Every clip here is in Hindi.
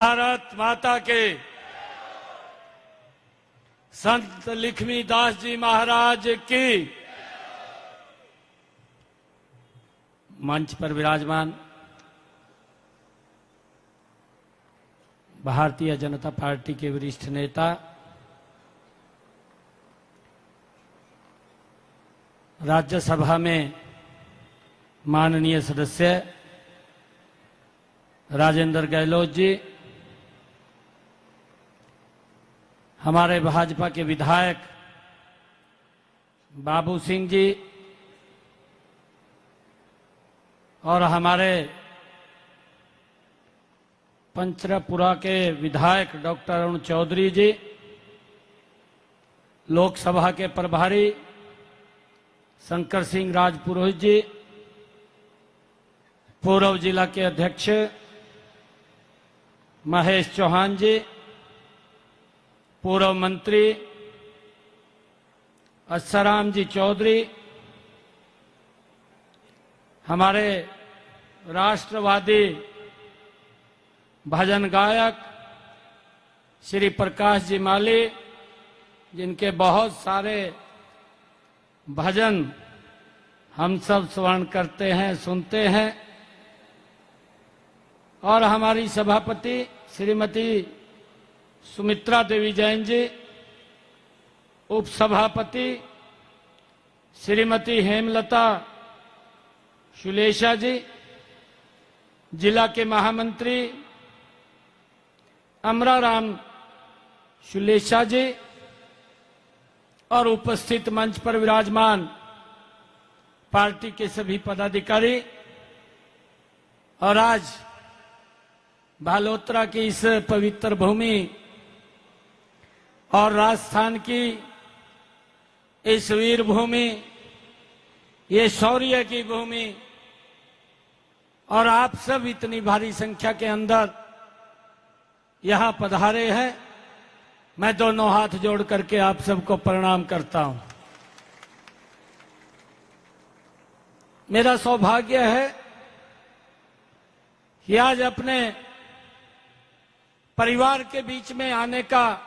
भारत माता के संत लक्ष्मीदास जी महाराज की। मंच पर विराजमान भारतीय जनता पार्टी के वरिष्ठ नेता राज्यसभा में माननीय सदस्य राजेंद्र गहलोत जी, हमारे भाजपा के विधायक बाबू सिंह जी और हमारे पंचरपुरा के विधायक डॉक्टर अरुण चौधरी जी, लोकसभा के प्रभारी शंकर सिंह राजपुरोहित जी, पूर्व जिला के अध्यक्ष महेश चौहान जी, पूर्व मंत्री अस्सराम जी चौधरी, हमारे राष्ट्रवादी भजन गायक श्री प्रकाश जी माली, जिनके बहुत सारे भजन हम सब श्रवण करते हैं, सुनते हैं, और हमारी सभापति श्रीमती सुमित्रा देवी जैन जी, उपसभापति श्रीमती हेमलता शुलेशा जी, जिला के महामंत्री अमराराम शुलेशा जी और उपस्थित मंच पर विराजमान पार्टी के सभी पदाधिकारी, और आज बालोतरा की इस पवित्र भूमि और राजस्थान की इस वीर भूमि, ये शौर्य की भूमि, और आप सब इतनी भारी संख्या के अंदर यहां पधारे हैं, मैं दोनों हाथ जोड़ करके आप सबको प्रणाम करता हूं। मेरा सौभाग्य है कि आज अपने परिवार के बीच में आने का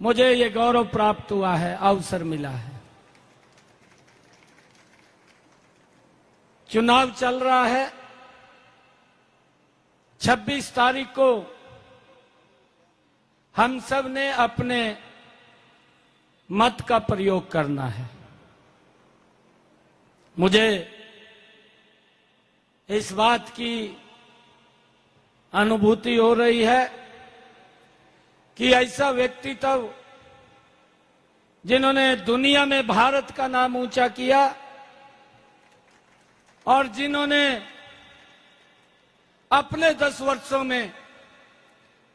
मुझे ये गौरव प्राप्त हुआ है, अवसर मिला है। चुनाव चल रहा है, 26 तारीख को हम सब ने अपने मत का प्रयोग करना है। मुझे इस बात की अनुभूति हो रही है कि ऐसा व्यक्तित्व जिन्होंने दुनिया में भारत का नाम ऊंचा किया और जिन्होंने अपने 10 वर्षों में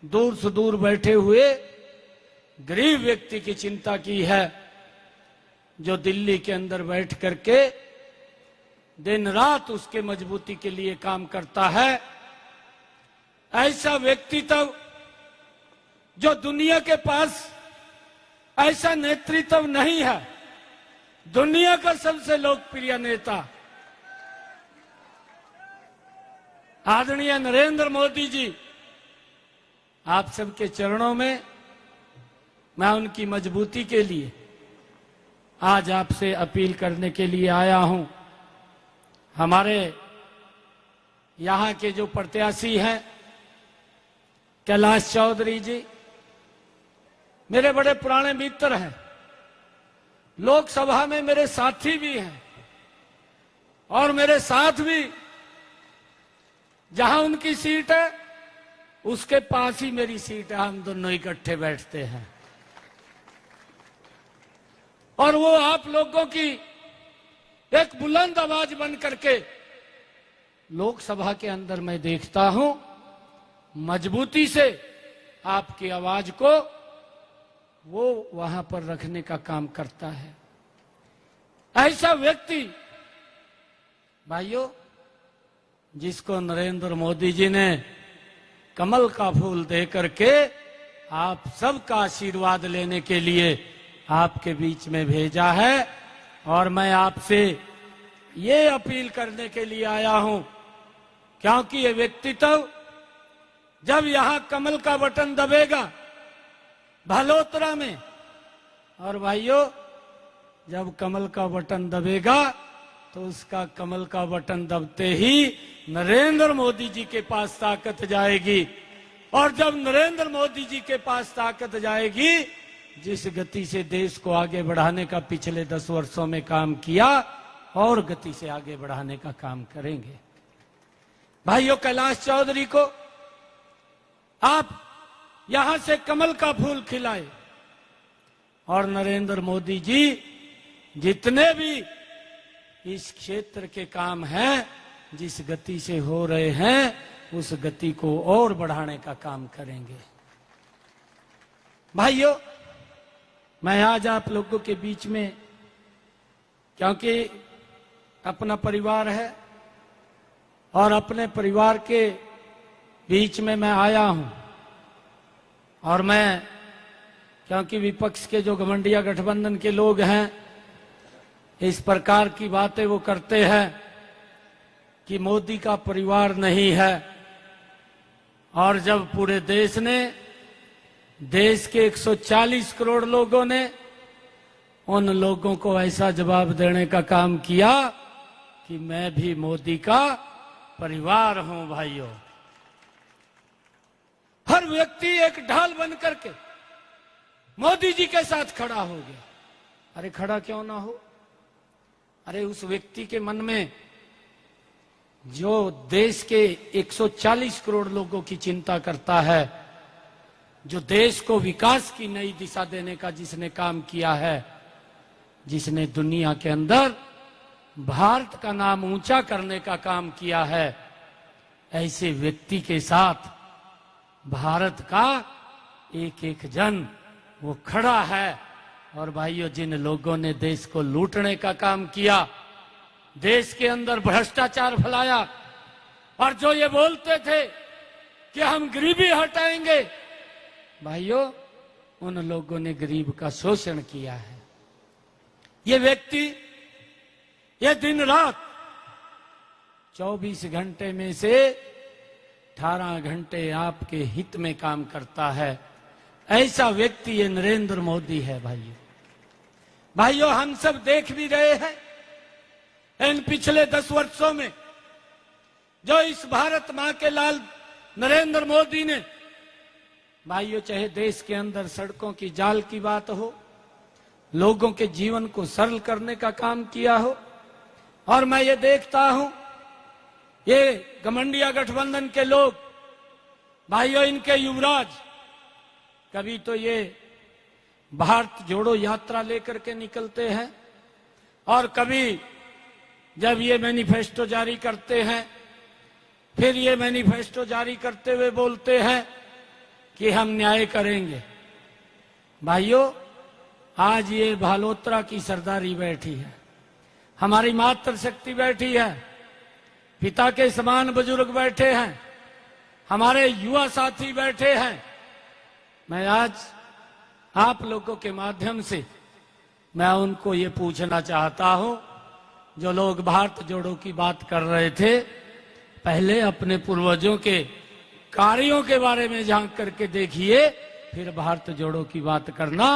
दूर से दूर बैठे हुए गरीब व्यक्ति की चिंता की है, जो दिल्ली के अंदर बैठ करके दिन रात उसके मजबूती के लिए काम करता है, ऐसा व्यक्तित्व जो दुनिया के पास ऐसा नेतृत्व नहीं है, दुनिया का सबसे लोकप्रिय नेता आदरणीय नरेंद्र मोदी जी, आप सबके चरणों में मैं उनकी मजबूती के लिए आज आपसे अपील करने के लिए आया हूं। हमारे यहां के जो प्रत्याशी हैं कैलाश चौधरी जी मेरे बड़े पुराने मित्र हैं, लोकसभा में मेरे साथी भी हैं, और मेरे साथ भी जहां उनकी सीट है उसके पास ही मेरी सीट है, हम दोनों इकट्ठे बैठते हैं। और वो आप लोगों की एक बुलंद आवाज बन करके लोकसभा के अंदर मैं देखता हूं, मजबूती से आपकी आवाज को वो वहां पर रखने का काम करता है। ऐसा व्यक्ति भाइयों, जिसको नरेंद्र मोदी जी ने कमल का फूल दे करके आप सबका आशीर्वाद लेने के लिए आपके बीच में भेजा है, और मैं आपसे ये अपील करने के लिए आया हूं, क्योंकि ये व्यक्तित्व जब यहां कमल का बटन दबेगा भालोत्रा में, और भाइयों जब कमल का बटन दबेगा तो उसका कमल का बटन दबते ही नरेंद्र मोदी जी के पास ताकत जाएगी। और जब नरेंद्र मोदी जी के पास ताकत जाएगी, जिस गति से देश को आगे बढ़ाने का पिछले 10 वर्षों में काम किया, और गति से आगे बढ़ाने का काम करेंगे। भाइयों, कैलाश चौधरी को आप यहां से कमल का फूल खिलाए, और नरेंद्र मोदी जी जितने भी इस क्षेत्र के काम हैं, जिस गति से हो रहे हैं, उस गति को और बढ़ाने का काम करेंगे। भाइयों, मैं आज आप लोगों के बीच में, क्योंकि अपना परिवार है और अपने परिवार के बीच में मैं आया हूं, और मैं, क्योंकि विपक्ष के जो घमंडिया गठबंधन के लोग हैं, इस प्रकार की बातें वो करते हैं कि मोदी का परिवार नहीं है, और जब पूरे देश ने, देश के 140 करोड़ लोगों ने उन लोगों को ऐसा जवाब देने का काम किया कि मैं भी मोदी का परिवार हूं। भाइयों, हर व्यक्ति एक ढाल बन करके मोदी जी के साथ खड़ा हो गया। अरे खड़ा क्यों ना हो? अरे उस व्यक्ति के मन में जो देश के 140 करोड़ लोगों की चिंता करता है, जो देश को विकास की नई दिशा देने का जिसने काम किया है, जिसने दुनिया के अंदर भारत का नाम ऊंचा करने का काम किया है, ऐसे व्यक्ति के साथ भारत का एक एक जन वो खड़ा है। और भाइयों, जिन लोगों ने देश को लूटने का काम किया, देश के अंदर भ्रष्टाचार फैलाया, और जो ये बोलते थे कि हम गरीबी हटाएंगे, भाइयों उन लोगों ने गरीब का शोषण किया है। ये व्यक्ति ये दिन रात 24 घंटे में से 18 घंटे आपके हित में काम करता है। ऐसा व्यक्ति ये नरेंद्र मोदी है। भाइयों, हम सब देख भी रहे हैं इन पिछले 10 वर्षों में जो इस भारत मां के लाल नरेंद्र मोदी ने, भाइयों, चाहे देश के अंदर सड़कों की जाल की बात हो, लोगों के जीवन को सरल करने का काम किया हो। और मैं ये देखता हूं, ये घमंडिया गठबंधन के लोग, भाइयों, इनके युवराज, कभी तो ये भारत जोड़ो यात्रा लेकर के निकलते हैं, और कभी जब ये मैनिफेस्टो जारी करते हैं, फिर ये मैनिफेस्टो जारी करते हुए बोलते हैं कि हम न्याय करेंगे। भाइयों, आज ये भालोत्रा की सरदारी बैठी है, हमारी मातृशक्ति बैठी है, पिता के समान बुजुर्ग बैठे हैं, हमारे युवा साथी बैठे हैं। मैं आज आप लोगों के माध्यम से मैं उनको ये पूछना चाहता हूं, जो लोग भारत जोड़ो की बात कर रहे थे, पहले अपने पूर्वजों के कार्यों के बारे में झांक करके देखिए, फिर भारत जोड़ो की बात करना।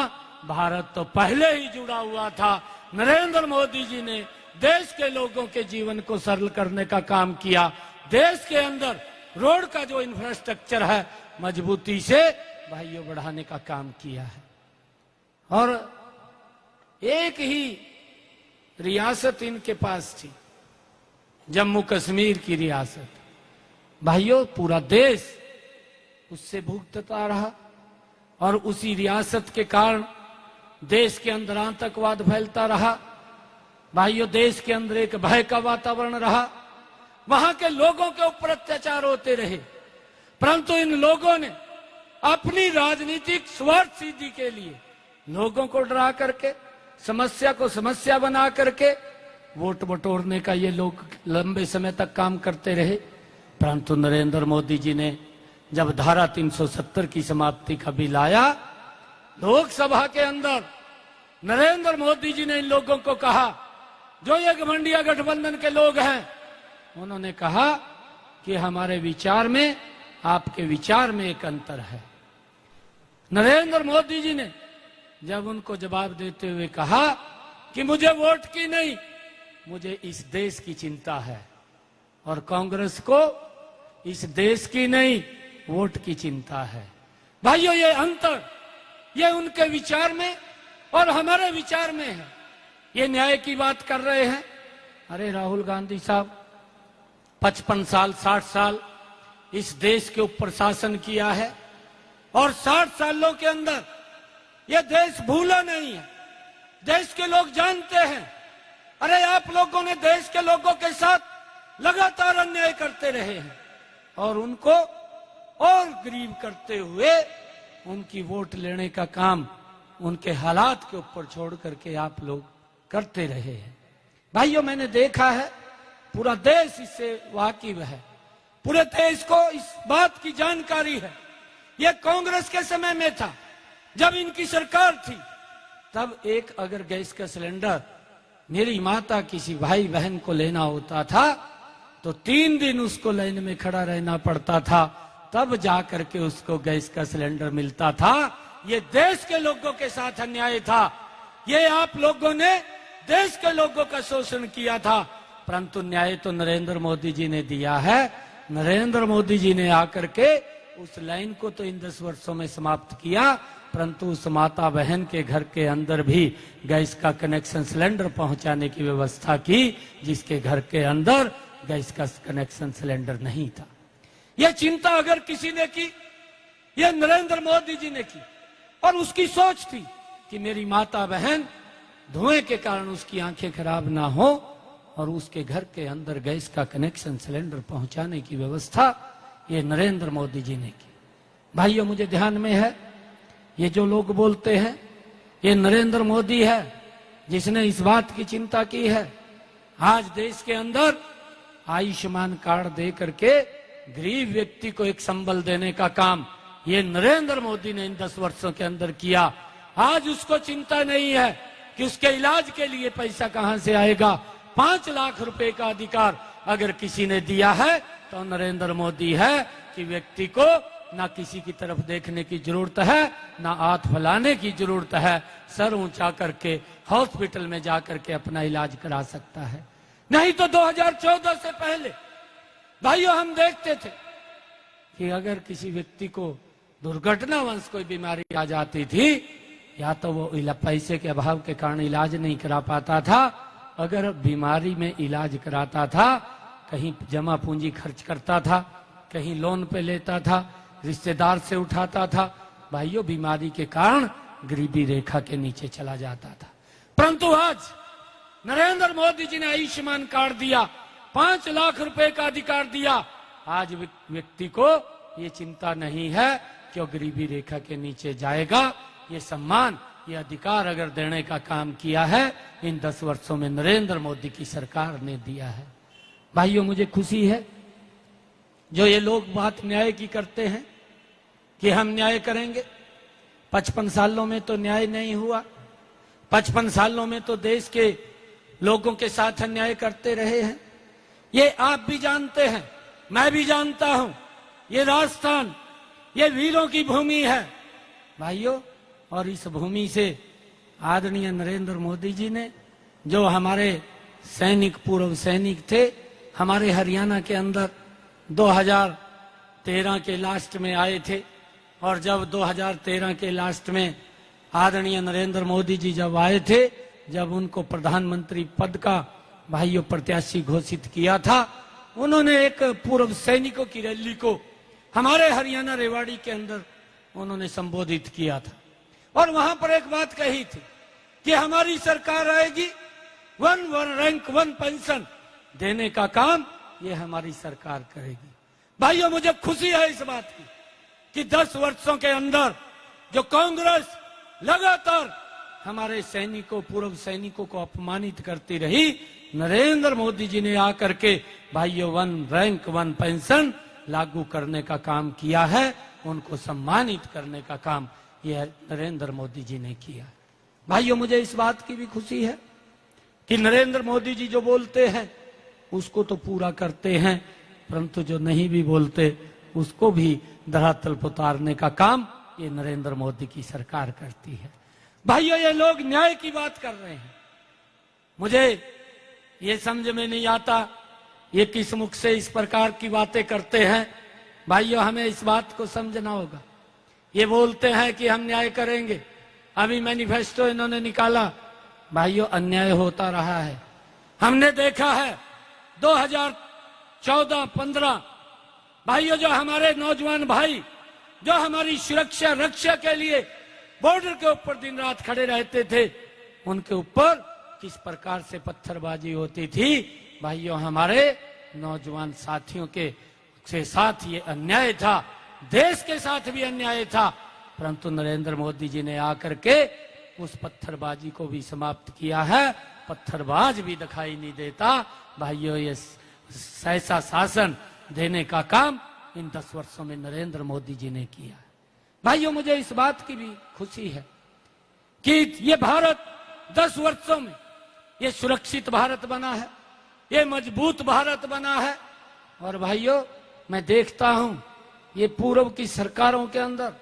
भारत तो पहले ही जुड़ा हुआ था। नरेंद्र मोदी जी ने देश के लोगों के जीवन को सरल करने का काम किया। देश के अंदर रोड का जो इंफ्रास्ट्रक्चर है, मजबूती से भाइयों बढ़ाने का काम किया है। और एक ही रियासत इनके पास थी, जम्मू कश्मीर की रियासत। भाइयों, पूरा देश उससे भुगतता रहा, और उसी रियासत के कारण देश के अंदर आतंकवाद फैलता रहा। भाइयों, देश के अंदर एक भय का वातावरण रहा, वहां के लोगों के ऊपर अत्याचार होते रहे। परंतु इन लोगों ने अपनी राजनीतिक स्वार्थ सिद्धि के लिए लोगों को डरा करके, समस्या को समस्या बना करके वोट बटोरने का ये लोग लंबे समय तक काम करते रहे। परंतु नरेंद्र मोदी जी ने जब धारा 370 की समाप्ति का बिल आया, लोकसभा के अंदर नरेंद्र मोदी जी ने इन लोगों को कहा, जो ये घमंडिया गठबंधन के लोग हैं, उन्होंने कहा कि हमारे विचार में आपके विचार में एक अंतर है। नरेंद्र मोदी जी ने जब उनको जवाब देते हुए कहा कि मुझे वोट की नहीं, मुझे इस देश की चिंता है, और कांग्रेस को इस देश की नहीं वोट की चिंता है। भाइयों, ये अंतर ये उनके विचार में और हमारे विचार में है। ये न्याय की बात कर रहे हैं। अरे राहुल गांधी साहब 55 साल 60 साल इस देश के ऊपर शासन किया है, और 60 सालों के अंदर यह देश भूला नहीं है। देश के लोग जानते हैं। अरे आप लोगों ने देश के लोगों के साथ लगातार अन्याय करते रहे हैं, और उनको और गरीब करते हुए उनकी वोट लेने का काम उनके हालात के ऊपर छोड़ करके आप लोग करते रहे हैं। भाइयों, मैंने देखा है, पूरा देश इससे वाकिफ है, पूरे देश को इस बात की जानकारी है। यह कांग्रेस के समय में था, जब इनकी सरकार थी, तब एक अगर गैस का सिलेंडर मेरी माता किसी भाई बहन को लेना होता था तो 3 दिन उसको लाइन में खड़ा रहना पड़ता था, तब जाकर के उसको गैस का सिलेंडर मिलता था। ये देश के लोगों के साथ अन्याय था। ये आप लोगों ने देश के लोगों का शोषण किया था, परंतु न्याय तो नरेंद्र मोदी जी ने दिया है। नरेंद्र मोदी जी ने आकर के उस लाइन को तो इन 10 वर्षों में समाप्त किया, परंतु उस माता बहन के घर के अंदर भी गैस का कनेक्शन सिलेंडर पहुंचाने की व्यवस्था की, जिसके घर के अंदर गैस का कनेक्शन सिलेंडर नहीं था। यह चिंता अगर किसी ने की, यह नरेंद्र मोदी जी ने की, और उसकी सोच थी कि मेरी माता बहन धुएं के कारण उसकी आंखें खराब ना हो, और उसके घर के अंदर गैस का कनेक्शन सिलेंडर पहुंचाने की व्यवस्था ये नरेंद्र मोदी जी ने की। भाइयों, मुझे ध्यान में है, ये जो लोग बोलते हैं ये नरेंद्र मोदी है जिसने इस बात की चिंता की है। आज देश के अंदर आयुष्मान कार्ड दे करके गरीब व्यक्ति को एक संबल देने का काम ये नरेंद्र मोदी ने इन 10 वर्षों के अंदर किया। आज उसको चिंता नहीं है कि उसके इलाज के लिए पैसा कहां से आएगा। 5 लाख रुपए का अधिकार अगर किसी ने दिया है तो नरेंद्र मोदी है, कि व्यक्ति को ना किसी की तरफ देखने की जरूरत है, ना हाथ फैलाने की जरूरत है, सर ऊंचा करके हॉस्पिटल में जाकर के अपना इलाज करा सकता है। नहीं तो 2014 से पहले भाइयों हम देखते थे कि अगर किसी व्यक्ति को दुर्घटनावश कोई बीमारी आ जाती थी, या तो वो पैसे के अभाव के कारण इलाज नहीं करा पाता था, अगर बीमारी में इलाज कराता था कहीं जमा पूंजी खर्च करता था, कहीं लोन पे लेता था, रिश्तेदार से उठाता था। भाइयों, बीमारी के कारण गरीबी रेखा के नीचे चला जाता था। परंतु आज नरेंद्र मोदी जी ने आयुष्मान कार्ड दिया, 5 लाख रुपए का अधिकार दिया। आज व्यक्ति को ये चिंता नहीं है कि वो गरीबी रेखा के नीचे जाएगा। ये सम्मान, ये अधिकार अगर देने का काम किया है इन 10 वर्षों में नरेंद्र मोदी की सरकार ने दिया है। भाइयों, मुझे खुशी है जो ये लोग बात न्याय की करते हैं कि हम न्याय करेंगे। 55 सालों में तो न्याय नहीं हुआ। 55 सालों में तो देश के लोगों के साथ अन्याय करते रहे हैं। ये आप भी जानते हैं, मैं भी जानता हूं। ये राजस्थान, ये वीरों की भूमि है भाइयों, और इस भूमि से आदरणीय नरेंद्र मोदी जी ने, जो हमारे सैनिक, पूर्व सैनिक थे, हमारे हरियाणा के अंदर 2013 के लास्ट में आए थे, और जब 2013 के लास्ट में आदरणीय नरेंद्र मोदी जी जब आए थे, जब उनको प्रधानमंत्री पद का भाइयों प्रत्याशी घोषित किया था, उन्होंने एक पूर्व सैनिकों की रैली को हमारे हरियाणा रेवाड़ी के अंदर उन्होंने संबोधित किया था, और वहां पर एक बात कही थी कि हमारी सरकार आएगी, 1 रैंक 1 पेंशन देने का काम ये हमारी सरकार करेगी। भाइयों, मुझे खुशी है इस बात की कि 10 वर्षों के अंदर जो कांग्रेस लगातार हमारे सैनिकों, पूर्व सैनिकों को अपमानित करती रही, नरेंद्र मोदी जी ने आकर के भाइयों 1 रैंक 1 पेंशन लागू करने का काम किया है। उनको सम्मानित करने का काम यह नरेंद्र मोदी जी ने किया। भाइयों, मुझे इस बात की भी खुशी है कि नरेंद्र मोदी जी जो बोलते हैं उसको तो पूरा करते हैं, परंतु जो नहीं भी बोलते उसको भी धरातल पर उतारने का काम ये नरेंद्र मोदी की सरकार करती है। भाइयों, ये लोग न्याय की बात कर रहे हैं, मुझे ये समझ में नहीं आता ये किस मुख से इस प्रकार की बातें करते हैं। भाइयों, हमें इस बात को समझना होगा। ये बोलते हैं कि हम न्याय करेंगे, अभी मैनिफेस्टो इन्होंने निकाला। भाइयों, अन्याय होता रहा है, हमने देखा है 2014-15। भाइयों, जो हमारे नौजवान भाई जो हमारी सुरक्षा रक्षा के लिए बॉर्डर के ऊपर दिन रात खड़े रहते थे, उनके ऊपर किस प्रकार से पत्थरबाजी होती थी। भाइयों, हमारे नौजवान साथियों के साथ ये अन्याय था, देश के साथ भी अन्याय था, परंतु नरेंद्र मोदी जी ने आकर के उस पत्थरबाजी को भी समाप्त किया है। पत्थरबाज भी दिखाई नहीं देता। भाइयों, ये ऐसा शासन देने का काम इन 10 वर्षों में नरेंद्र मोदी जी ने किया है। भाइयों, मुझे इस बात की भी खुशी है कि ये भारत 10 वर्षों में ये सुरक्षित भारत बना है, ये मजबूत भारत बना है। और भाइयों, मैं देखता हूं ये पूर्व की सरकारों के अंदर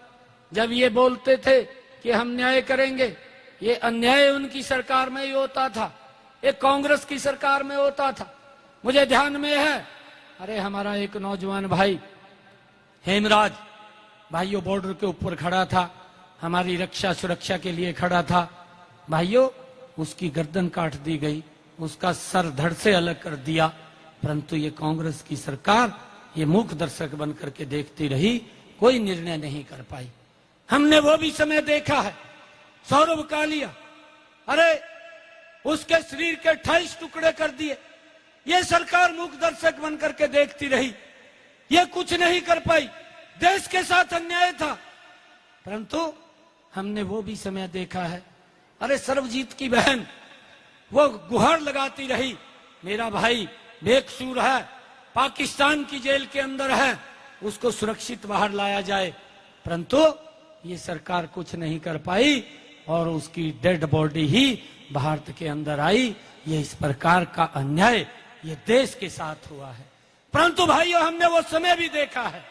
जब ये बोलते थे कि हम न्याय करेंगे, ये अन्याय उनकी सरकार में ही होता था, ये कांग्रेस की सरकार में होता था। मुझे ध्यान में है, अरे हमारा एक नौजवान भाई हेमराज, भाइयों, बॉर्डर के ऊपर खड़ा था, हमारी रक्षा सुरक्षा के लिए खड़ा था। भाइयों, उसकी गर्दन काट दी गई, उसका सर धड़ से अलग कर दिया, परंतु ये कांग्रेस की सरकार ये मूक दर्शक बन करके देखती रही, कोई निर्णय नहीं कर पाई। हमने वो भी समय देखा है, सौरभ कालिया, अरे उसके शरीर के 28 टुकड़े कर दिए, ये सरकार मूक दर्शक बन करके देखती रही, ये कुछ नहीं कर पाई, देश के साथ अन्याय था। परंतु हमने वो भी समय देखा है, अरे सर्वजीत की बहन वो गुहार लगाती रही, मेरा भाई बेकसूर है, पाकिस्तान की जेल के अंदर है, उसको सुरक्षित बाहर लाया जाए, परंतु ये सरकार कुछ नहीं कर पाई और उसकी डेड बॉडी ही भारत के अंदर आई। ये इस प्रकार का अन्याय ये देश के साथ हुआ है। परंतु भाइयों, हमने वो समय भी देखा है,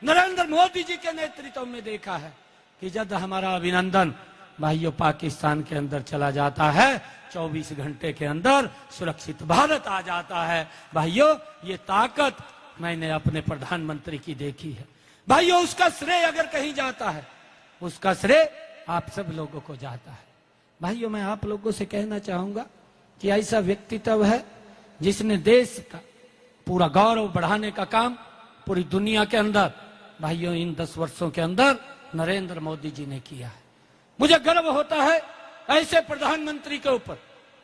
नरेंद्र मोदी जी के नेतृत्व में देखा है कि जब हमारा अभिनंदन भाइयों पाकिस्तान के अंदर चला जाता है, 24 घंटे के अंदर सुरक्षित भारत आ जाता है। भाइयों, ये ताकत मैंने अपने प्रधानमंत्री की देखी है। भाइयों, उसका श्रेय अगर कहीं जाता है, उसका श्रेय आप सब लोगों को जाता है। भाइयों, मैं आप लोगों से कहना चाहूंगा कि ऐसा व्यक्तित्व है जिसने देश का पूरा गौरव बढ़ाने का काम पूरी दुनिया के अंदर भाइयों इन 10 वर्षों के अंदर नरेंद्र मोदी जी ने किया है। मुझे गर्व होता है ऐसे प्रधानमंत्री के ऊपर।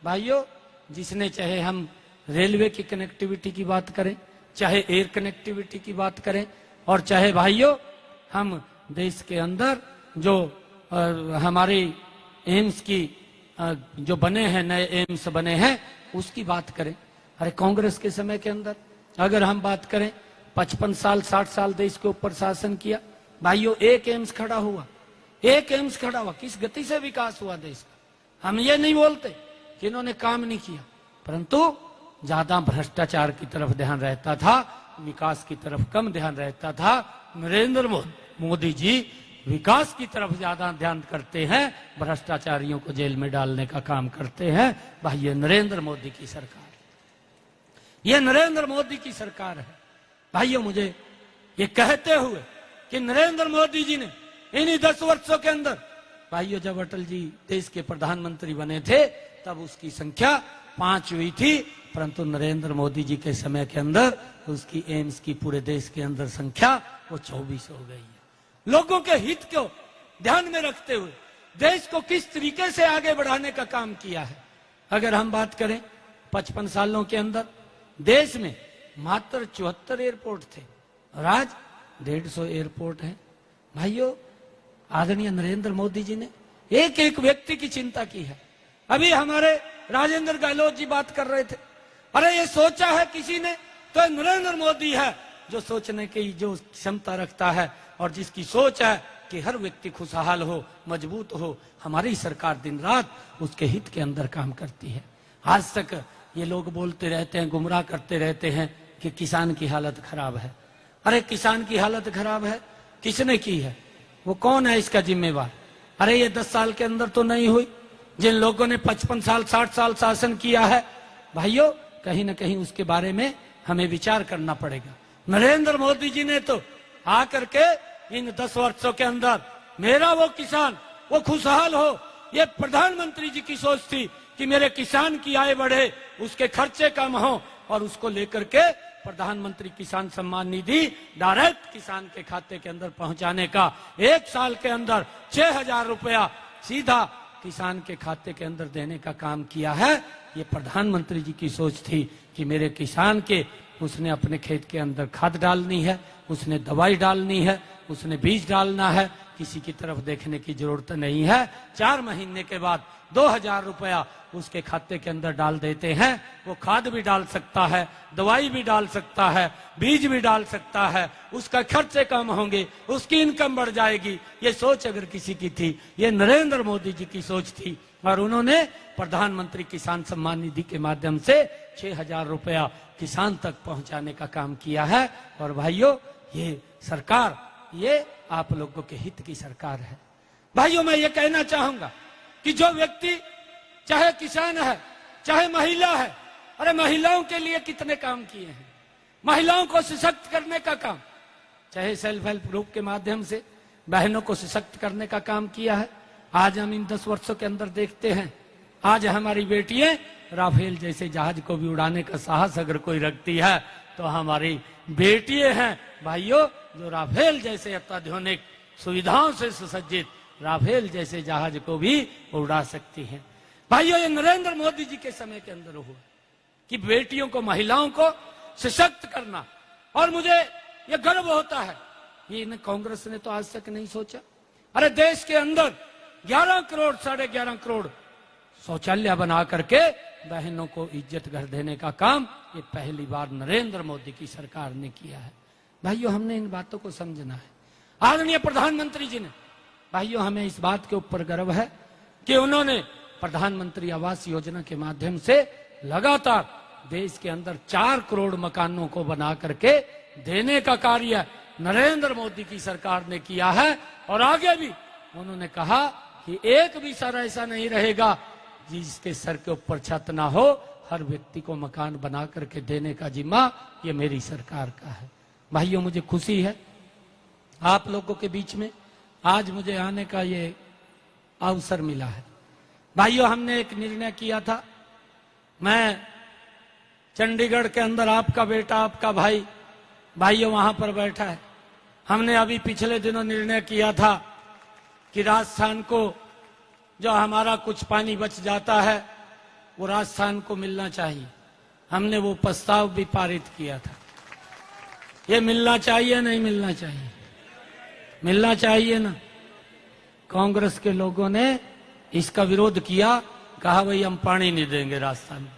भाइयों, जिसने, चाहे हम रेलवे की कनेक्टिविटी की बात करें, चाहे एयर कनेक्टिविटी की बात करें, और चाहे भाइयों हम देश के अंदर जो हमारे एम्स की जो बने हैं, नए एम्स बने हैं, उसकी बात करें। अरे कांग्रेस के समय के अंदर अगर हम बात करें, 55 साल 60 साल देश के ऊपर शासन किया। भाइयों, एक एम्स खड़ा हुआ, एक एम्स खड़ा हुआ, किस गति से विकास हुआ देश का। हम ये नहीं बोलते कि इन्होंने काम नहीं किया, परंतु ज्यादा भ्रष्टाचार की तरफ ध्यान रहता था, विकास की तरफ कम ध्यान रहता था। नरेंद्र मोदी जी विकास की तरफ ज्यादा ध्यान करते हैं, भ्रष्टाचारियों को जेल में डालने का काम करते हैं। भाई, ये नरेंद्र मोदी की सरकार, ये नरेंद्र मोदी की सरकार है। भाइयों, मुझे ये कहते हुए कि नरेंद्र मोदी जी ने इन्हीं 10 वर्षों के अंदर, भाइयों जब अटल जी देश के प्रधानमंत्री बने थे तब उसकी संख्या 5 हुई थी, परंतु नरेंद्र मोदी जी के समय के अंदर उसकी एम्स की पूरे देश के अंदर संख्या वो 24 हो गई है। लोगों के हित को ध्यान में रखते हुए देश को किस तरीके से आगे बढ़ाने का काम किया है। अगर हम बात करें 55 सालों के अंदर देश में मात्र 74 एयरपोर्ट थे और आज 150 एयरपोर्ट हैं। भाइयों, आदरणीय नरेंद्र मोदी जी ने एक एक व्यक्ति की चिंता की है। अभी हमारे राजेंद्र गहलोत जी बात कर रहे थे, अरे ये सोचा है किसी ने तो नरेंद्र मोदी है जो सोचने की जो क्षमता रखता है और जिसकी सोच है कि हर व्यक्ति खुशहाल हो, मजबूत हो। हमारी सरकार दिन रात उसके हित के अंदर काम करती है। आज तक ये लोग बोलते रहते हैं, गुमराह करते रहते हैं कि किसान की हालत खराब है। अरे किसान की हालत खराब है, किसने की है? वो कौन है इसका जिम्मेवार? अरे ये 10 साल के अंदर तो नहीं हुई, जिन लोगों ने 55 साल 60 साल शासन किया है। भाइयों, कहीं ना कहीं उसके बारे में हमें विचार करना पड़ेगा। नरेंद्र मोदी जी ने तो आकर के इन 10 वर्षों के अंदर मेरा वो किसान वो खुशहाल हो, ये प्रधानमंत्री जी की सोच थी कि मेरे किसान की आय बढ़े, उसके खर्चे कम हो, और उसको लेकर के प्रधानमंत्री किसान सम्मान निधि डायरेक्ट किसान के खाते के अंदर पहुंचाने का, 1 साल के अंदर 6,000 रुपया सीधा किसान के खाते के अंदर देने का काम किया है। ये प्रधानमंत्री जी की सोच थी कि मेरे किसान के, उसने अपने खेत के अंदर खाद डालनी है, उसने दवाई डालनी है, उसने बीज डालना है, किसी की तरफ देखने की जरूरत नहीं है। 4 महीने के बाद 2,000 रुपया उसके खाते के अंदर डाल देते हैं। वो खाद भी डाल सकता है, दवाई भी डाल सकता है, बीज भी डाल सकता है, उसका खर्चे कम होंगे, उसकी इनकम बढ़ जाएगी। ये सोच अगर किसी की थी, ये नरेंद्र मोदी जी की सोच थी, और उन्होंने प्रधानमंत्री किसान सम्मान निधि के माध्यम से 6,000 रुपया किसान तक पहुंचाने का काम किया है। और भाइयों, ये सरकार, ये आप लोगों के हित की सरकार है। भाइयों, मैं ये कहना चाहूंगा कि जो व्यक्ति, चाहे किसान है चाहे महिला है, अरे महिलाओं के लिए कितने काम किए हैं, महिलाओं को सशक्त करने का काम, चाहे सेल्फ हेल्प ग्रुप के माध्यम से बहनों को सशक्त करने का काम किया है। आज हम इन 10 वर्षों के अंदर देखते हैं, आज हमारी बेटियां राफेल जैसे जहाज को भी उड़ाने का साहस अगर कोई रखती है तो हमारी बेटियां हैं भाइयों, जो राफेल जैसे अत्याधुनिक सुविधाओं से सुसज्जित राफेल जैसे जहाज को भी उड़ा सकती हैं। भाइयों, ये नरेंद्र मोदी जी के समय के अंदर हुआ कि बेटियों को, महिलाओं को सशक्त करना, और मुझे ये गर्व होता है, ये कांग्रेस ने तो आज तक नहीं सोचा। अरे देश के अंदर 11 करोड़ 11.5 करोड़ शौचालय बना करके बहनों को इज्जत घर देने का काम ये पहली बार नरेंद्र मोदी की सरकार ने किया है। भाइयों, हमने इन बातों को समझना है। आदरणीय प्रधानमंत्री जी ने, भाइयों, हमें इस बात के ऊपर गर्व है कि उन्होंने प्रधानमंत्री आवास योजना के माध्यम से लगातार देश के अंदर 4 करोड़ मकानों को बना करके देने का कार्य नरेंद्र मोदी की सरकार ने किया है। और आगे भी उन्होंने कहा कि एक भी सर ऐसा नहीं रहेगा जिसके सर के ऊपर छत ना हो, हर व्यक्ति को मकान बना करके देने का जिम्मा ये मेरी सरकार का है। भाइयों, मुझे खुशी है आप लोगों के बीच में आज मुझे आने का ये अवसर मिला है। भाइयों, हमने एक निर्णय किया था, मैं चंडीगढ़ के अंदर, आपका बेटा, आपका भाई, भाइयों वहां पर बैठा है, हमने अभी पिछले दिनों निर्णय किया था कि राजस्थान को जो हमारा कुछ पानी बच जाता है वो राजस्थान को मिलना चाहिए। हमने वो प्रस्ताव भी पारित किया था। ये मिलना चाहिए, नहीं मिलना चाहिए? मिलना चाहिए ना। कांग्रेस के लोगों ने इसका विरोध किया, कहा भाई हम पानी नहीं देंगे राजस्थान में।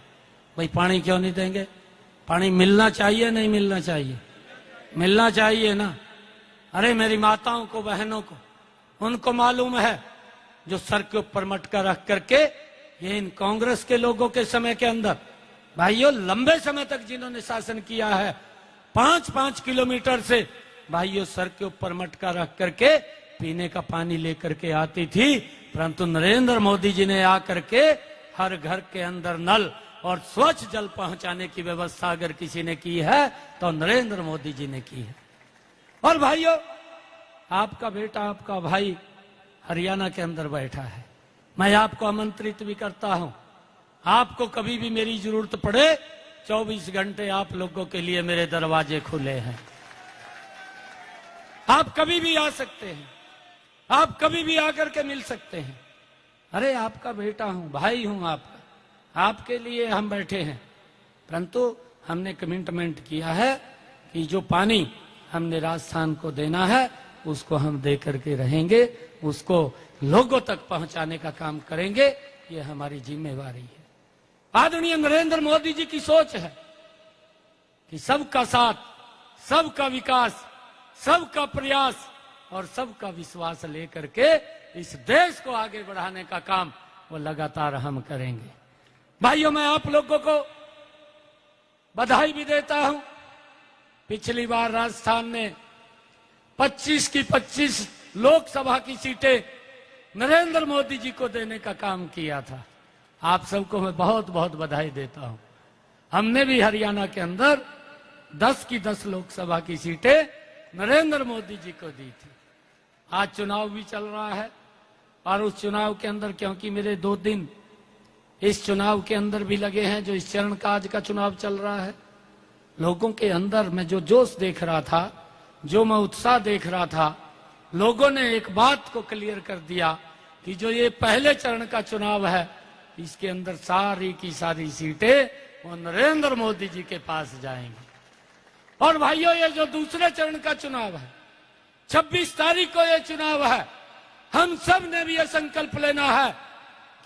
भाई पानी क्यों नहीं देंगे? पानी मिलना चाहिए, नहीं मिलना चाहिए? मिलना चाहिए ना। अरे मेरी माताओं को, बहनों को, उनको मालूम है जो सर के ऊपर मटका रख करके ये इन कांग्रेस के लोगों के समय के अंदर, भाइयों, लंबे समय तक जिन्होंने शासन किया है, 5-5 किलोमीटर से भाइयों सर के ऊपर मटका रख करके पीने का पानी लेकर के आती थी। परंतु नरेंद्र मोदी जी ने आकर के हर घर के अंदर नल और स्वच्छ जल पहुंचाने की व्यवस्था अगर किसी ने की है तो नरेंद्र मोदी जी ने की है। और भाइयों, आपका बेटा, आपका भाई हरियाणा के अंदर बैठा है, मैं आपको आमंत्रित भी करता हूं, आपको कभी भी मेरी जरूरत पड़े 24 घंटे आप लोगों के लिए मेरे दरवाजे खुले हैं। आप कभी भी आ सकते हैं, आप कभी भी आकर के मिल सकते हैं। अरे आपका बेटा हूं, भाई हूं आपका, आपके लिए हम बैठे हैं। परंतु हमने कमिटमेंट किया है कि जो पानी हमने राजस्थान को देना है उसको हम दे करके रहेंगे, उसको लोगों तक पहुंचाने का काम करेंगे, ये हमारी जिम्मेवारी है। आदरणीय नरेंद्र मोदी जी की सोच है कि सबका साथ, सबका विकास, सबका प्रयास और सबका विश्वास लेकर के इस देश को आगे बढ़ाने का काम वो लगातार हम करेंगे। भाइयों, मैं आप लोगों को बधाई भी देता हूं पिछली बार राजस्थान ने 25 की 25 लोकसभा की सीटें नरेंद्र मोदी जी को देने का काम किया था। आप सबको मैं बहुत बहुत बधाई देता हूं। हमने भी हरियाणा के अंदर 10 की 10 लोकसभा की सीटें नरेंद्र मोदी जी को दी थी। आज चुनाव भी चल रहा है और उस चुनाव के अंदर, क्योंकि मेरे 2 दिन इस चुनाव के अंदर भी लगे हैं, जो इस चरण का आज का चुनाव चल रहा है, लोगों के अंदर मैं जो जोश देख रहा था, जो मैं उत्साह देख रहा था, लोगों ने एक बात को क्लियर कर दिया कि जो ये पहले चरण का चुनाव है, इसके अंदर सारी की सारी सीटें वो नरेंद्र मोदी जी के पास जाएंगी। और भाइयों, ये जो दूसरे चरण का चुनाव है, 26 तारीख को ये चुनाव है, हम सब ने भी ये संकल्प लेना है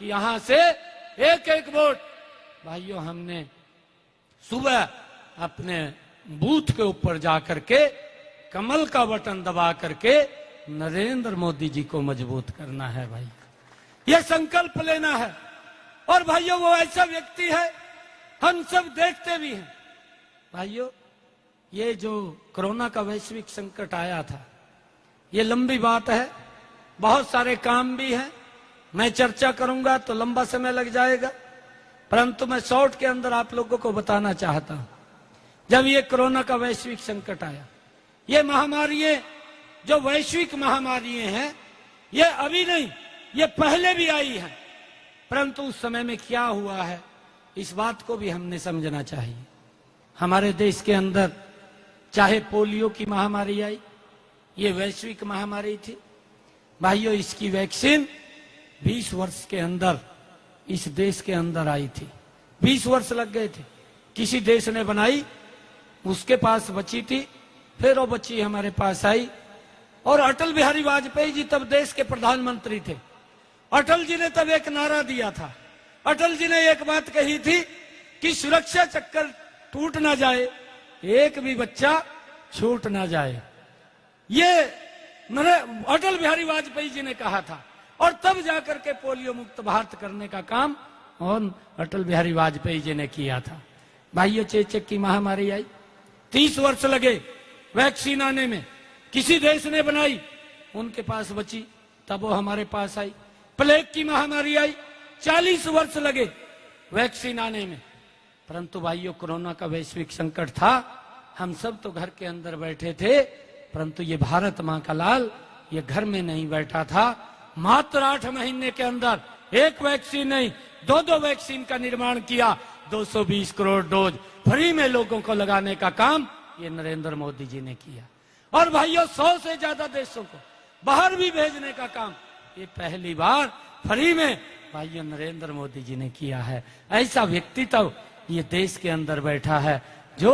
कि यहां से एक एक वोट, भाइयों, हमने सुबह अपने बूथ के ऊपर जाकर के कमल का बटन दबा करके नरेंद्र मोदी जी को मजबूत करना है। भाई, ये संकल्प लेना है। और भाइयों, वो ऐसा व्यक्ति है, हम सब देखते भी हैं। भाइयों, ये जो कोरोना का वैश्विक संकट आया था, ये लंबी बात है, बहुत सारे काम भी हैं, मैं चर्चा करूंगा तो लंबा समय लग जाएगा, परंतु मैं शॉर्ट के अंदर आप लोगों को बताना चाहता हूं। जब ये कोरोना का वैश्विक संकट आया, ये महामारी, जो वैश्विक महामारी हैं, ये अभी नहीं, ये पहले भी आई है, परंतु उस समय में क्या हुआ है, इस बात को भी हमने समझना चाहिए। हमारे देश के अंदर चाहे पोलियो की महामारी आई, ये वैश्विक महामारी थी। भाइयों, इसकी वैक्सीन 20 वर्ष के अंदर इस देश के अंदर आई थी। 20 वर्ष लग गए थे। किसी देश ने बनाई, उसके पास बची थी, फिर वो बच्ची हमारे पास आई। और अटल बिहारी वाजपेयी जी तब देश के प्रधानमंत्री थे। अटल जी ने तब एक नारा दिया था। अटल जी ने एक बात कही थी कि सुरक्षा चक्कर टूट ना जाए, एक भी बच्चा छूट ना जाए। ये अटल बिहारी वाजपेयी जी ने कहा था, और तब जाकर के पोलियो मुक्त भारत करने का काम और अटल बिहारी वाजपेयी जी ने किया था। भाइयों, चेचक की महामारी आई, 30 वर्ष लगे वैक्सीन आने में। किसी देश ने बनाई, उनके पास बची, तब वो हमारे पास आई। प्लेग की महामारी आई, 40 वर्ष लगे वैक्सीन आने में। परंतु भाइयों, कोरोना का वैश्विक संकट था, हम सब तो घर के अंदर बैठे थे, परंतु ये भारत मां का लाल ये घर में नहीं बैठा था। मात्र 8 महीने के अंदर एक वैक्सीन नहीं, 2 वैक्सीन का निर्माण किया। 220 करोड़ डोज फ्री में लोगों को लगाने का काम ये नरेंद्र मोदी जी ने किया। और भाइयों, 100 से ज्यादा देशों को बाहर भी भेजने का काम ये पहली बार फ्री में भाइयों नरेंद्र मोदी जी ने किया है। ऐसा व्यक्तित्व ये देश के अंदर बैठा है, जो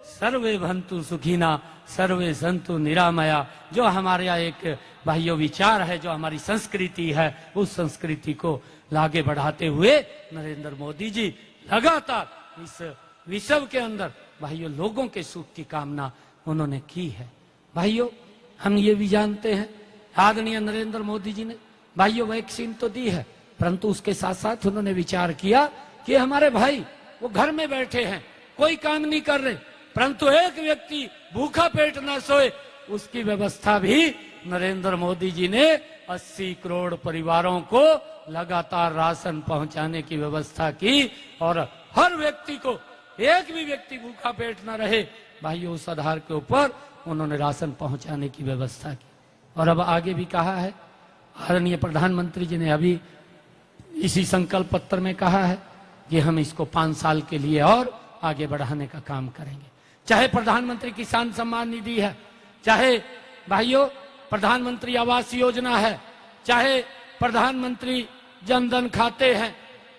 सर्वे भंतु सुखीना सर्वे संतु निरामया, जो हमारे यहाँ एक भाइयों विचार है, जो हमारी संस्कृति है, उस संस्कृति को आगे बढ़ाते हुए नरेंद्र मोदी जी लगातार इस विश्व के अंदर भाइयों लोगों के सुख की कामना उन्होंने की है। भाइयों, हम ये भी जानते हैं, आदरणीय नरेंद्र मोदी जी ने भाइयों वैक्सीन तो दी है, परंतु उसके साथ साथ उन्होंने विचार किया कि हमारे भाई वो घर में बैठे हैं, कोई काम नहीं कर रहे, परंतु एक व्यक्ति भूखा पेट ना सोए, उसकी व्यवस्था भी नरेंद्र मोदी जी ने 80 करोड़ परिवारों को लगातार राशन पहुंचाने की व्यवस्था की। और हर व्यक्ति को, एक भी व्यक्ति भूखा पेट ना रहे, भाइयों उस आधार के ऊपर उन्होंने राशन पहुंचाने की व्यवस्था की। और अब आगे भी कहा है, आदरणीय प्रधानमंत्री जी ने अभी इसी संकल्प पत्र में कहा है कि हम इसको 5 साल के लिए और आगे बढ़ाने का काम करेंगे। चाहे प्रधानमंत्री किसान सम्मान निधि है, चाहे भाइयों प्रधानमंत्री आवास योजना है, चाहे प्रधानमंत्री जनधन खाते हैं,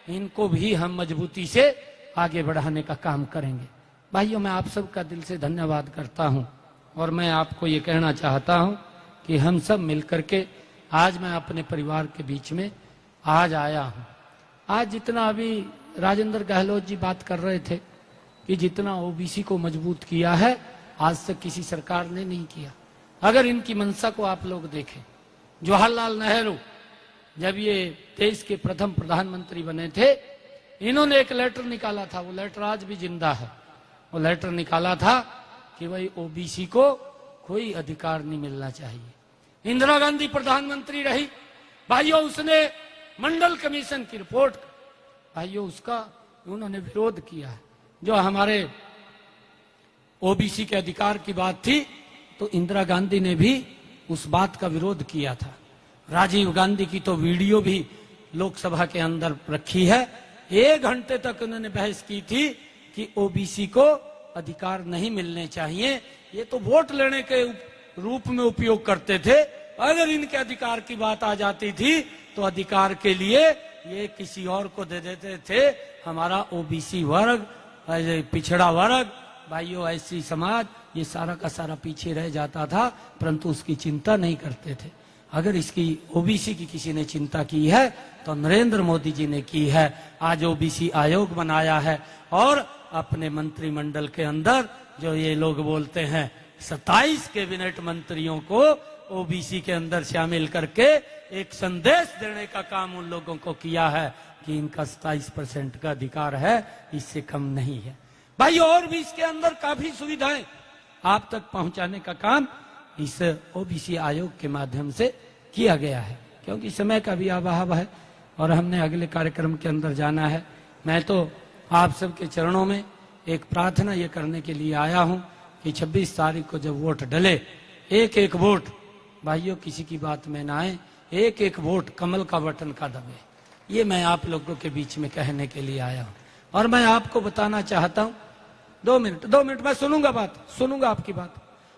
इनको भी हम मजबूती से आगे बढ़ाने का काम करेंगे। भाइयों, मैं आप सबका दिल से धन्यवाद करता हूं और मैं आपको ये कहना चाहता हूं कि हम सब मिलकर के आज मैं अपने परिवार के बीच में आज आया हूं। आज जितना अभी राजेंद्र गहलोत जी बात कर रहे थे कि जितना ओबीसी को मजबूत किया है, आज तक किसी सरकार ने नहीं किया। अगर इनकी मंशा को आप लोग देखें, जवाहरलाल नेहरू जब ये देश के प्रथम प्रधानमंत्री बने थे, इन्होंने एक लेटर निकाला था, वो लेटर आज भी जिंदा है। वो लेटर निकाला था कि भाई ओबीसी को कोई अधिकार नहीं मिलना चाहिए। इंदिरा गांधी प्रधानमंत्री रही भाइयों, उसने मंडल कमीशन की रिपोर्ट भाइयों उसका उन्होंने विरोध किया है। जो हमारे ओबीसी के अधिकार की बात थी तो इंदिरा गांधी ने भी उस बात का विरोध किया था। राजीव गांधी की तो वीडियो भी लोकसभा के अंदर रखी है। 1 घंटे तक उन्होंने बहस की थी कि ओबीसी को अधिकार नहीं मिलने चाहिए, ये तो वोट लेने के रूप में उपयोग करते थे। अगर इनके अधिकार की बात आ जाती थी तो अधिकार के लिए ये किसी और को दे देते थे। हमारा ओबीसी वर्ग, पिछड़ा वर्ग भाइयों, ऐसी समाज, ये सारा का सारा पीछे रह जाता था, परंतु उसकी चिंता नहीं करते थे। अगर इसकी ओबीसी की किसी ने चिंता की है तो नरेंद्र मोदी जी ने की है। आज ओबीसी आयोग बनाया है और अपने मंत्रिमंडल के अंदर जो ये लोग बोलते हैं 27 कैबिनेट मंत्रियों को ओबीसी के अंदर शामिल करके एक संदेश देने का काम उन लोगों को किया है कि इनका 27% का अधिकार है, इससे कम नहीं है। भाई और भी इसके अंदर काफी सुविधाएं आप तक पहुंचाने का काम इस ओबीसी आयोग के माध्यम से किया गया है। क्योंकि समय का भी अभाव है और हमने अगले कार्यक्रम के अंदर जाना है। मैं तो आप सबके चरणों में एक प्रार्थना ये करने के लिए आया हूं कि 26 तारीख को जब वोट डले, एक एक वोट भाइयों किसी की बात में ना आए, एक एक वोट कमल का बटन का दबे। ये मैं आप लोगों के बीच में कहने के लिए आया हूं। और मैं आपको बताना चाहता हूं, 2 मिनट मैं सुनूंगा बात, सुनूंगा आपकी बात,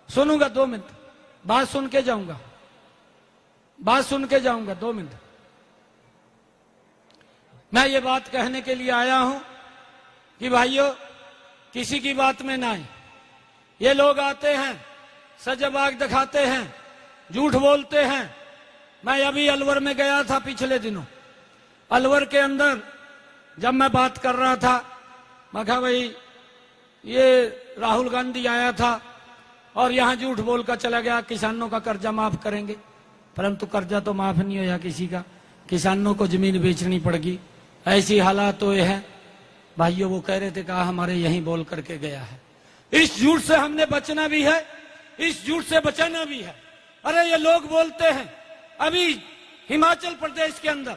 सुनूंगा 2 मिनट, बात सुन के जाऊंगा, बात सुन के जाऊंगा 2 मिनट। मैं ये बात कहने के लिए आया हूं कि भाइयों किसी की बात में ना आए। ये लोग आते हैं, सजबाग दिखाते हैं, झूठ बोलते हैं। मैं अभी अलवर में गया था पिछले दिनों। अलवर के अंदर जब मैं बात कर रहा था, मैं कहा भाई ये राहुल गांधी आया था और यहां झूठ बोलकर चला गया किसानों का कर्जा माफ करेंगे, परंतु कर्जा तो माफ नहीं होया किसी का, किसानों को जमीन बेचनी पड़गी। ऐसी हालात तो ये है भाइयों। वो कह रहे थे कहा हमारे यहीं बोल करके गया है। इस झूठ से हमने बचना भी है, इस झूठ से बचाना भी है। अरे ये लोग बोलते हैं, अभी हिमाचल प्रदेश के अंदर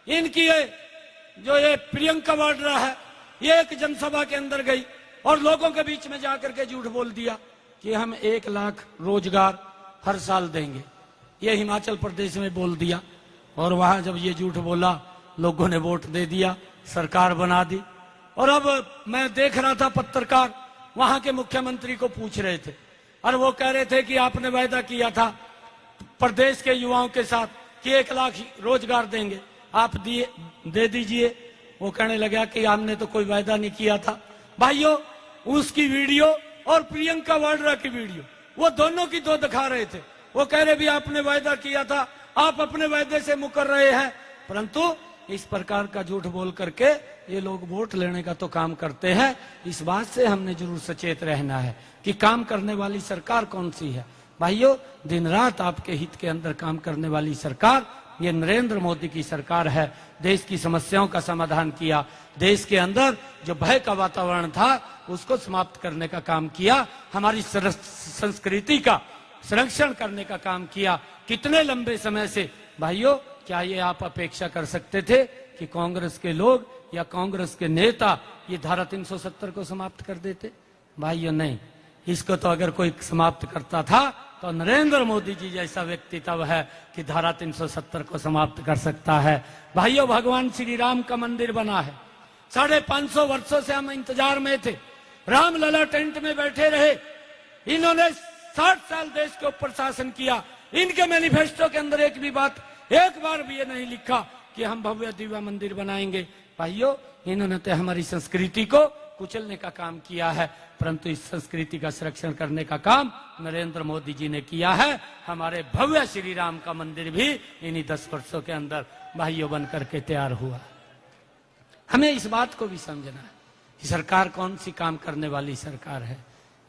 इनकी ये प्रियंका वाड्रा है, ये एक जनसभा के अंदर गई और लोगों के बीच में जाकर के झूठ बोल दिया कि हम 1 लाख रोजगार हर साल देंगे। ये हिमाचल प्रदेश में बोल दिया और वहां जब ये झूठ बोला लोगों ने वोट दे दिया, सरकार बना दी। और अब मैं देख रहा था पत्रकार वहां के मुख्यमंत्री को पूछ रहे थे और वो कह रहे थे कि आपने वायदा किया था प्रदेश के युवाओं के साथ कि 1 लाख रोजगार देंगे, आप दे दीजिए। वो कहने लगा कि हमने तो कोई वायदा नहीं किया था। भाइयों उसकी वीडियो और प्रियंका वाड्रा की वीडियो वो दोनों की दो दिखा रहे थे। वो कह रहे भी आपने वायदा किया था, आप अपने वायदे से मुकर रहे हैं, परंतु इस प्रकार का झूठ बोल करके ये लोग वोट लेने का तो काम करते हैं। इस बात से हमने जरूर सचेत रहना है कि काम करने वाली सरकार कौन सी है। भाइयों दिन रात आपके हित के अंदर काम करने वाली सरकार ये नरेंद्र मोदी की सरकार है। देश की समस्याओं का समाधान किया, देश के अंदर जो भय का वातावरण था उसको समाप्त करने का काम किया, हमारी संस्कृति का संरक्षण करने का काम किया। कितने लंबे समय से भाइयों क्या ये आप अपेक्षा कर सकते थे कि कांग्रेस के लोग या कांग्रेस के नेता ये धारा 370 को समाप्त कर देते? भाइयों नहीं, इसको तो अगर कोई समाप्त करता था तो नरेंद्र मोदी जी जैसा व्यक्ति तब है कि धारा 370 को समाप्त कर सकता है। भाइयों भगवान श्री राम का मंदिर बना है, 550 वर्षों से हम इंतजार में थे। रामलला टेंट में बैठे रहे, इन्होंने 60 साल देश के ऊपर शासन किया। इनके मैनिफेस्टो के अंदर एक भी बात, एक बार भी ये नहीं लिखा कि हम भव्य दिव्य मंदिर बनाएंगे। भाइयों इन्होंने तो हमारी संस्कृति को कुचलने का काम किया है, परंतु इस संस्कृति का संरक्षण करने का काम नरेंद्र मोदी जी ने किया है। हमारे भव्य श्री राम का मंदिर भी इन्हीं 10 वर्षों के अंदर भाइयों बन करके तैयार हुआ। हमें इस बात को भी समझना है कि सरकार कौन सी काम करने वाली सरकार है।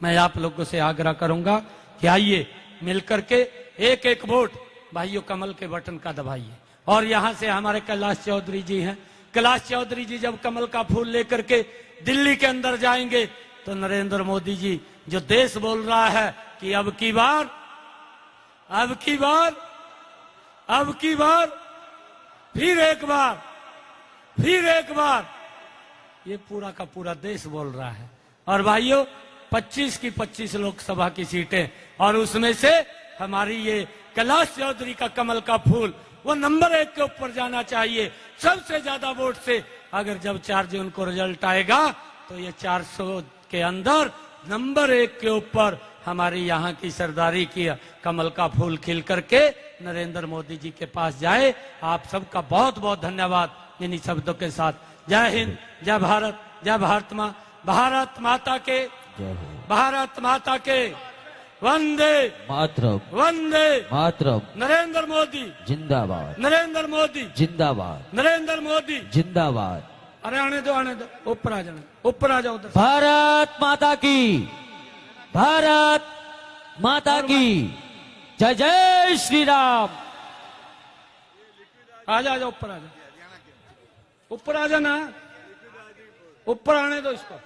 मैं आप लोगों से आग्रह करूंगा कि आइए मिलकर के एक एक वोट भाइयों कमल के बटन का दबाइए। और यहां से हमारे कैलाश चौधरी जी हैं, कैलाश चौधरी जी जब कमल का फूल लेकर के दिल्ली के अंदर जाएंगे तो नरेंद्र मोदी जी जो देश बोल रहा है कि अब की बार, अब की बार, अब की बार, फिर एक बार, फिर एक बार, ये पूरा का पूरा देश बोल रहा है। और भाइयों 25 की 25 लोकसभा की सीटें, और उसमें से हमारी ये कैलाश चौधरी का कमल का फूल वो नंबर 1 के ऊपर जाना चाहिए सबसे ज्यादा वोट से। अगर जब 4 जून को रिजल्ट आएगा तो ये 400 के अंदर नंबर 1 के ऊपर हमारी यहाँ की सरदारी की कमल का फूल खिल करके नरेंद्र मोदी जी के पास जाए। आप सबका बहुत बहुत धन्यवाद इन्हीं शब्दों के साथ। जय हिंद, जय भारत, जय भारत माता के, भारत माता के, वंदे मातरम, वंदे मातरम, नरेंद्र मोदी जिंदाबाद, नरेंद्र मोदी जिंदाबाद, नरेंद्र मोदी जिंदाबाद। अरे आने दो, आने दो, ऊपर आ जाना, ऊपर आ जाओ उधर। भारत माता की, भारत माता की जय, जय श्री राम। आ जा, ऊपर आ जा, ऊपर आ जाना, ऊपर आने दो इसको।